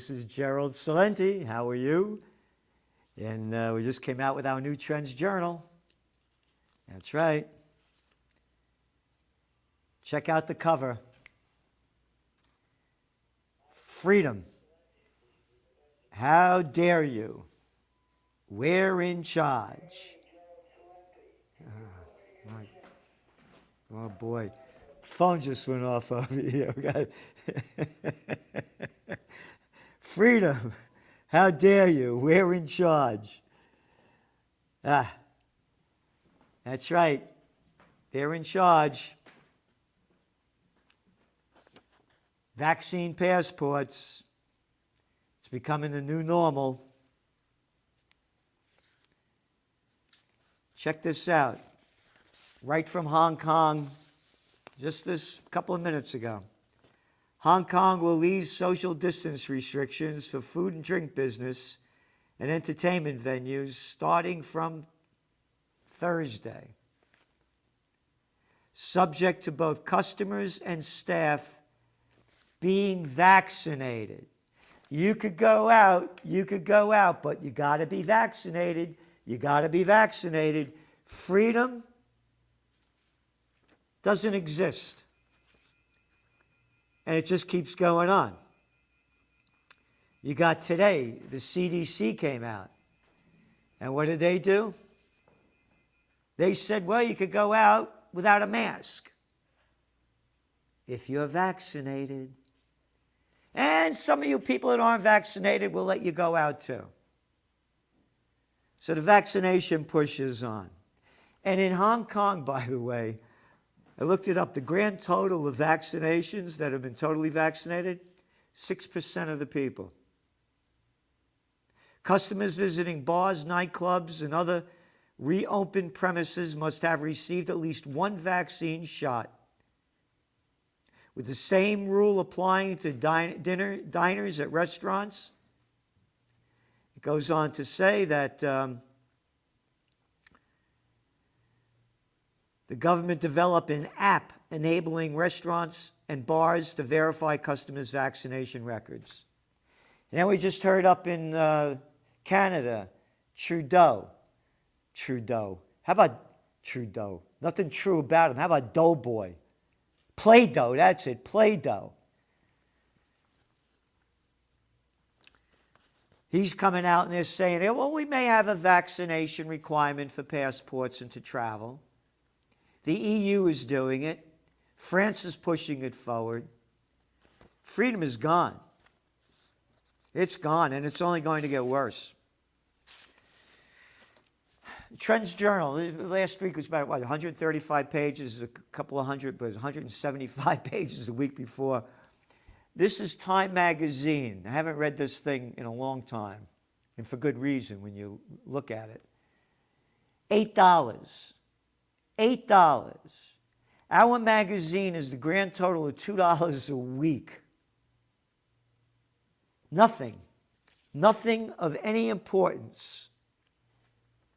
This is Gerald Celente. How are you? And we just came out with our new Trends Journal. That's right. Check out the cover. Freedom. How dare you? We're in charge. Oh boy. Phone just went off over here. Freedom. How dare you? We're in charge. That's right. They're in charge. Vaccine passports. It's becoming the new normal. Check this out. Right from Hong Kong, just this couple of minutes ago. Hong Kong will ease social distance restrictions for food and drink business and entertainment venues starting from Thursday, subject to both customers and staff being vaccinated. You could go out, but you got to be vaccinated. You got to be vaccinated. Freedom doesn't exist. And it just keeps going on. You got today, the CDC came out. And what did they do? They said, well, you could go out without a mask if you're vaccinated. And some of you people that aren't vaccinated, will let you go out too. So the vaccination push is on. And in Hong Kong, by the way, I looked it up. The grand total of vaccinations that have been totally vaccinated, 6% of the people. Customers visiting bars, nightclubs, and other reopened premises must have received at least one vaccine shot, with the same rule applying to diners at restaurants. It goes on to say that the government developed an app enabling restaurants and bars to verify customers' vaccination records. And then we just heard up in Canada, Trudeau. How about Trudeau? Nothing true about him. How about Doughboy? Play-Doh, that's it, Play-Doh. He's coming out and they're saying, well, we may have a vaccination requirement for passports and to travel. The EU is doing it. France is pushing it forward. Freedom is gone. It's gone, and it's only going to get worse. Trends Journal, last week was about, 135 pages, a couple of hundred, but 175 pages the week before. This is Time Magazine. I haven't read this thing in a long time, and for good reason when you look at it. $8. $8. Our magazine is the grand total of $2 a week. Nothing of any importance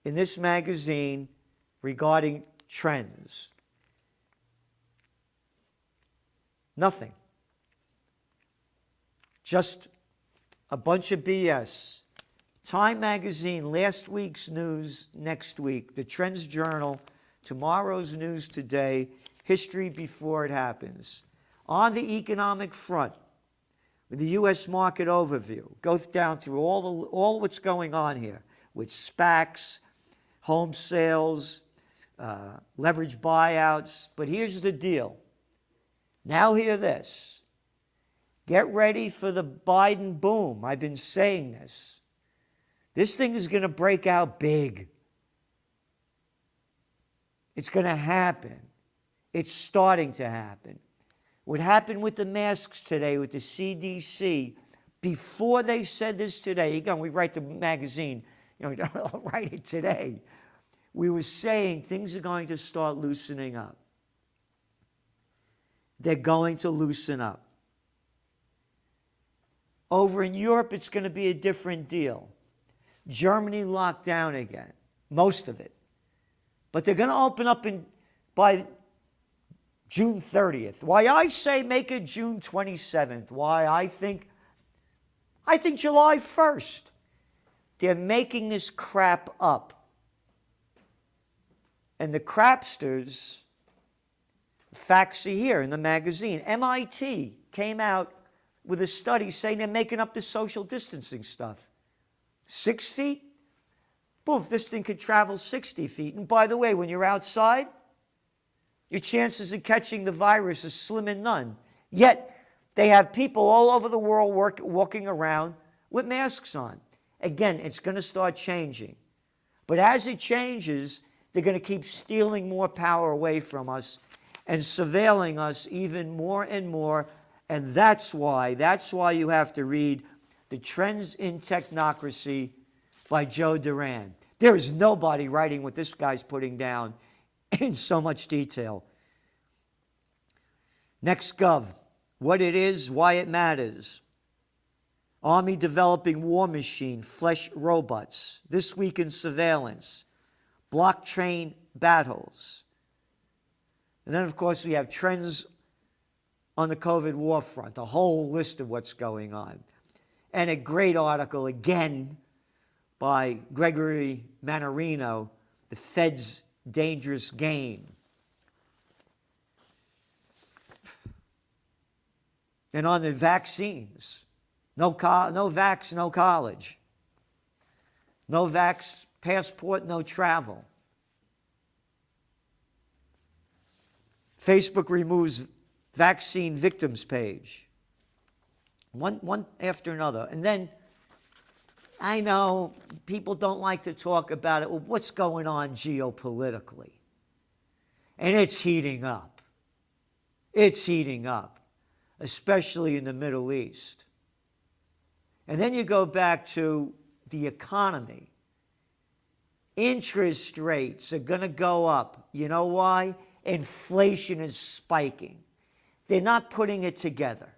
in this magazine regarding trends. Nothing. Just a bunch of BS. Time Magazine, last week's news, next week. The Trends Journal, tomorrow's news today. History before it happens. On the economic front, with the U.S. market overview, goes down through all what's going on here with SPACs, home sales, leverage buyouts. But here's the deal. Now hear this. Get ready for the Biden boom. I've been saying this. This thing is going to break out big. It's going to happen. It's starting to happen. What happened with the masks today with the CDC, before they said this today, again, we write the magazine, we don't write it today. We were saying things are going to start loosening up. They're going to loosen up. Over in Europe, it's going to be a different deal. Germany locked down again, most of it. But they're going to open up by June 30th. Why I say make it June 27th. Why I think I think July 1st. They're making this crap up. And the crapsters, facts are here in the magazine. MIT came out with a study saying they're making up the social distancing stuff. 6 feet? Boom, this thing could travel 60 feet. And by the way, when you're outside, your chances of catching the virus is slim and none. Yet, they have people all over the world walking around with masks on. Again, it's going to start changing. But as it changes, they're going to keep stealing more power away from us and surveilling us even more and more. And that's why you have to read The Trends in Technocracy by Joe Duran. There is nobody writing what this guy's putting down in so much detail. Next Gov, what it is, why it matters. Army developing war machine, flesh robots. This week in surveillance. Blockchain battles. And then, of course, we have trends on the COVID war front, a whole list of what's going on. And a great article, again, by Gregory Mannarino, The Fed's Dangerous Game. And on the vaccines, no vax, no college. No vax passport, no travel. Facebook removes vaccine victims page. One after another. And then, I know people don't like to talk about it. Well, what's going on geopolitically? And it's heating up. It's heating up, especially in the Middle East. And then you go back to the economy. Interest rates are going to go up. You know why? Inflation is spiking. They're not putting it together.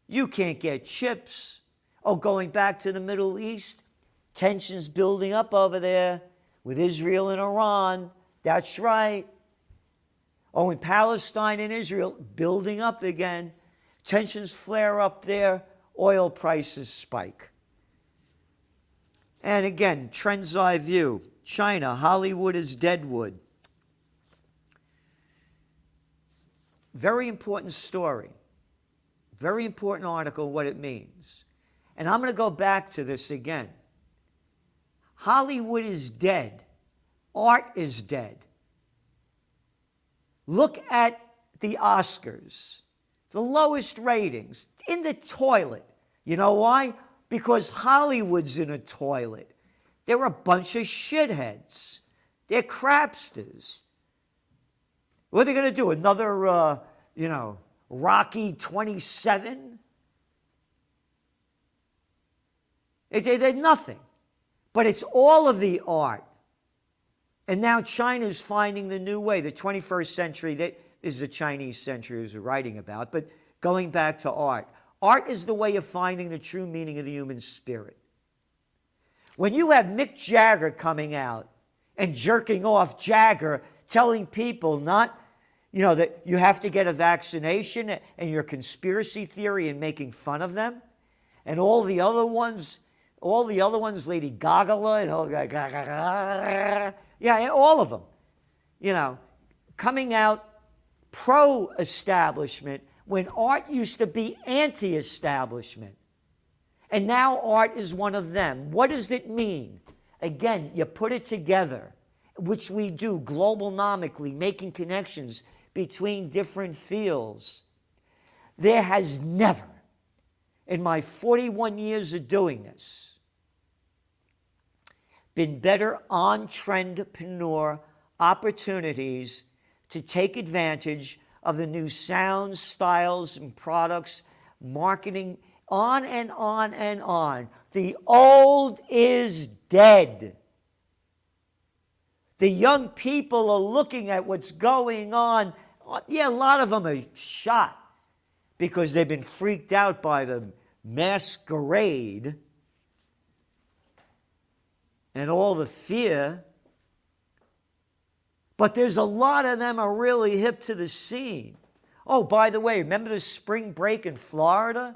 You can't get chips. Oh, going back to the Middle East, tensions building up over there with Israel and Iran. That's right. Oh, in Palestine and Israel, building up again. Tensions flare up there. Oil prices spike. And again, Trends Eye View. China, Hollywood is deadwood. Very important story. Very important article, what it means. And I'm going to go back to this again. Hollywood is dead. Art is dead. Look at the Oscars. The lowest ratings. In the toilet. You know why? Because Hollywood's in a toilet. They're a bunch of shitheads. They're crapsters. What are they going to do? Another, Rocky 27? They're nothing. But it's all of the art. And now China's finding the new way. The 21st century, that is the Chinese century we're writing about. But going back to art. Art is the way of finding the true meaning of the human spirit. When you have Mick Jagger coming out and jerking off Jagger, telling people not, that you have to get a vaccination and your conspiracy theory and making fun of them, and all the other ones, Lady Gaga and all of them, coming out pro-establishment when art used to be anti-establishment. And now art is one of them. What does it mean? Again, you put it together, which we do globalnomically, making connections between different fields. There has never, in my 41 years of doing this, been better on-trendpreneur opportunities to take advantage of the new sounds, styles, and products, marketing, on and on and on. The old is dead. The young people are looking at what's going on. Yeah, a lot of them are shot because they've been freaked out by the masquerade and all the fear. But there's a lot of them are really hip to the scene. Oh, by the way, remember the spring break in Florida?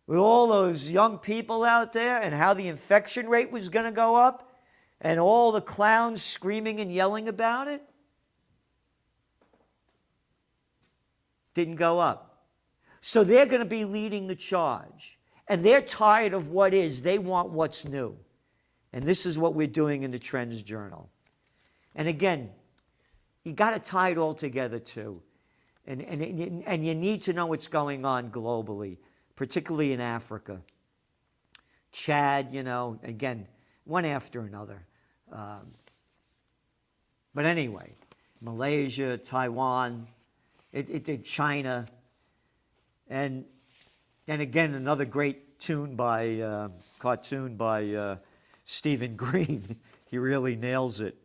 with all those young people out there and how the infection rate was going to go up and all the clowns screaming and yelling about it? Didn't go up. So they're going to be leading the charge. And they're tired of what is. They want what's new. And this is what we're doing in the Trends Journal. And again, you got to tie it all together too. And you need to know what's going on globally, particularly in Africa. Chad, you know, again, one after another. But anyway, Malaysia, Taiwan, China, and again, another great cartoon by Stephen Green. He really nails it.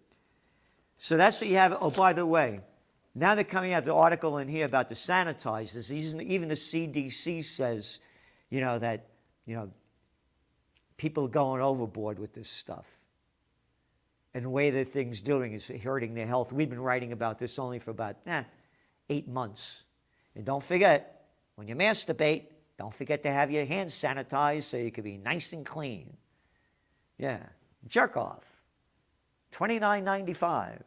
So that's what you have. Oh, by the way, now they're coming out the article in here about the sanitizers. Even the CDC says, you know, that, you know, people are going overboard with this stuff. And the way that things doing is hurting their health. We've been writing about this only for about 8 months. And don't forget, when you masturbate, don't forget to have your hands sanitized so you can be nice and clean. Yeah, jerk off. $29.95.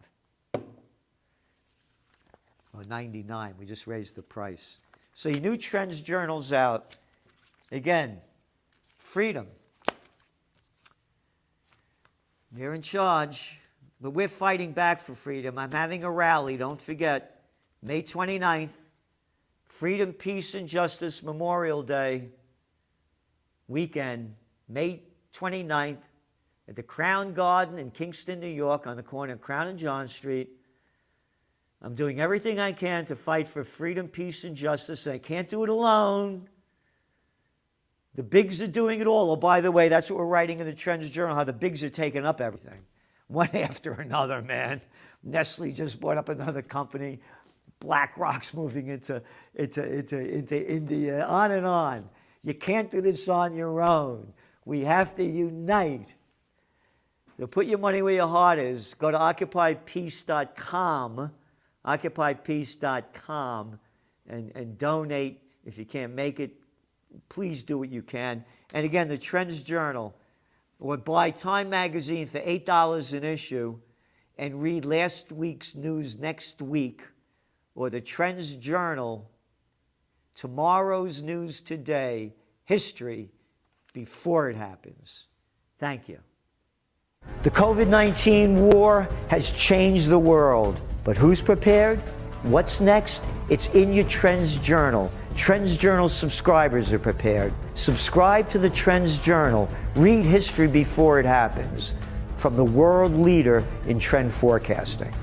Or $99. We just raised the price. So your new Trends Journal's out. Again, freedom. They're in charge. But we're fighting back for freedom. I'm having a rally, don't forget. May 29th. Freedom, Peace, and Justice Memorial Day weekend. May 29th. At the Crown Garden in Kingston, New York, on the corner of Crown and John Street. I'm doing everything I can to fight for freedom, peace, and justice. I can't do it alone. The bigs are doing it all. Oh, by the way, that's what we're writing in the Trends Journal, how the bigs are taking up everything. One after another, man. Nestle just bought up another company. BlackRock's moving into India, on and on. You can't do this on your own. We have to unite. So put your money where your heart is. Go to occupypeace.com, occupypeace.com, and donate. If you can't make it, please do what you can. And again, the Trends Journal, or buy Time Magazine for $8 an issue and read last week's news next week, or the Trends Journal, tomorrow's news today, history before it happens. Thank you. The COVID-19 war has changed the world, but who's prepared? What's next? It's in your Trends Journal. Trends Journal subscribers are prepared. Subscribe to the Trends Journal. Read history before it happens. From the world leader in trend forecasting.